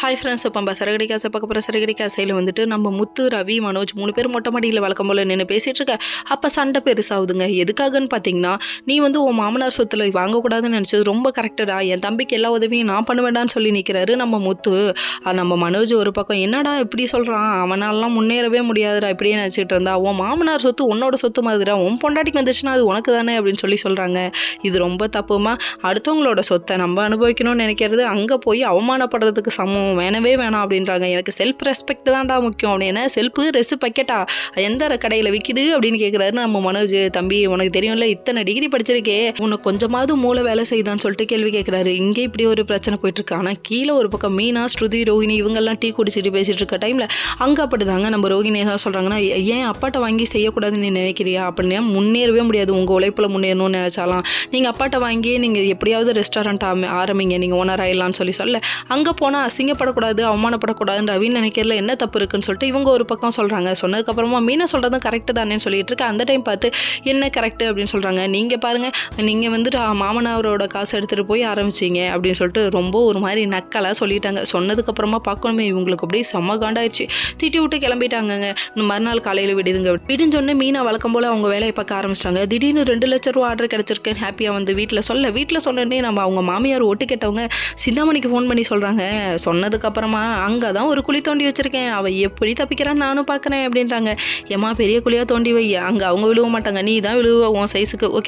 Hi friends, இப்போ நம்ம சரகடி காசை பார்க்க போகிற சரகடி காசையில் வந்துட்டு நம்ம முத்து, ரவி, மனோஜ் 3 பேர் மொட்டை மாடியில் வழக்கம் போல் நின்று பேசிகிட்டு இருக்க. அப்போ சண்டை பெருசாகுதுங்க. எதுக்காகன்னு பார்த்தீங்கன்னா, நீ வந்து உன் மாமனார் சொத்தில் வாங்கக்கூடாதுன்னு நினச்சது ரொம்ப கரெக்டடா, என் தம்பிக்கு எல்லா உதவியும் நான் பண்ணுவேண்டான்னு சொல்லி நிற்கிறாரு நம்ம முத்து. நம்ம மனோஜ் ஒரு பக்கம் என்னடா இப்படி சொல்கிறான், அவனாலலாம் முன்னேறவே முடியாதுடா இப்படியே நினச்சிட்டு இருந்தா, உன் மாமனார் சொத்து உன்னோட சொத்து மாதிரிடா, உன் பொண்டாட்டிக்கு வந்துச்சுன்னா அது உனக்கு தானே அப்படின்னு சொல்கிறாங்க. இது ரொம்ப தப்புமா. அடுத்தவங்களோட சொத்தை நம்ம அனுபவிக்கணும்னு நினைக்கிறது அங்கே போய் அவமானப்படுறதுக்கு சமம், வேணவே வேணாம் அப்படின்றாங்க. எனக்கு செல்ஃப் ரெஸ்பெக்ட் தான்டா முக்கியம் அப்படின்னு. செல்ஃபு ரெஸ் பக்கெட்டா எந்த கடையில் விற்கிது அப்படின்னு கேட்குறாரு நம்ம மனோஜ். தம்பி உனக்கு தெரியும்ல, இத்தனை டிகிரி படிச்சிருக்கே, உனக்கு கொஞ்சமாவது மூளை வேலை செய்தான்னு சொல்லிட்டு கேள்வி கேட்குறாரு. இங்கே இப்படி ஒரு பிரச்சனை போயிட்டு இருக்கு. ஆனால் கீழே ஒரு பக்கம் மீனா, ஸ்ருதி, ரோஹிணி இவங்கெல்லாம் டீ குடிச்சிட்டு பேசிட்டு இருக்க டைமில் அங்கே அப்படிதாங்க நம்ம ரோஹிணி என்ன சொல்கிறாங்கன்னா, ஏன் அப்பாட்ட வாங்கி செய்யக்கூடாதுன்னு நினைக்கிறியா அப்படின்னா, முன்னேறவே முடியாது உங்கள் உழைப்பில் முன்னேறணும்னு நினச்சாலாம். நீங்கள் அப்பாட்ட வாங்கி நீங்கள் எப்படியாவது ரெஸ்டாரண்ட் ஆரம்பிங்க, நீங்கள் ஓனர் ஆயிடலான்னு சொல்ல அங்கே போனால் அசிங்கப்படக்கூடாது, அவமானப்படக்கூடாதுன்னு ரவி நினைக்கிறதுல என்ன தப்பு இருக்குன்னு சொல்லிட்டு இவங்க ஒரு பக்கம் சொல்கிறாங்க. சொன்னதுக்கப்புறமா மீனா சொல்கிறதும் கரெக்டு தானே சொல்லிட்டு இருக்கு. அந்த டைம் பார்த்து என்ன கரெக்டு அப்படின்னு சொல்கிறாங்க. நீங்கள் பாருங்கள், நீங்கள் வந்துட்டு மாமனாரோட காசு எடுத்துகிட்டு போய் ஆரம்பிச்சிங்க அப்படின்னு சொல்லிட்டு ரொம்ப ஒரு மாதிரி நக்கலாக சொல்லிட்டாங்க. சொன்னதுக்கப்புறமா பார்க்கணுமே இவங்களுக்கு அப்படியே செம்ம காண்டாயிடுச்சு. திட்டி விட்டு கிளம்பிட்டாங்கங்க. மறுநாள் காலையில் விடுதுங்க. விடுஞ்சொன்னே மீனா வழக்கம் போல் அவங்க வேலையை பார்க்க ஆரம்பிச்சிட்டாங்க. திடீர்னு 2 லட்ச ரூபா ஆர்டர் கிடச்சிருக்கேன் ஹாப்பியாக வந்து வீட்டில் சொன்னோடனே நம்ம அவங்க மாமியார் ஒட்டு கேட்டவங்க சிந்தாமணிக்கு ஃபோன் பண்ணி சொல்கிறாங்க. சொன்னதுக்கப்புறமா அங்கே தான் ஒரு குழி தோண்டி வச்சுருக்கேன், அவள் எப்படி தப்பிக்கிறான்னு நானும் பார்க்குறேன் அப்படின்றாங்க. ஏமா பெரிய குழியாக தோண்டி வை, அங்கே அவங்க விழுவ மாட்டாங்க, நீ தான் விழுவ உன் சைஸுக்கு. ஓகே.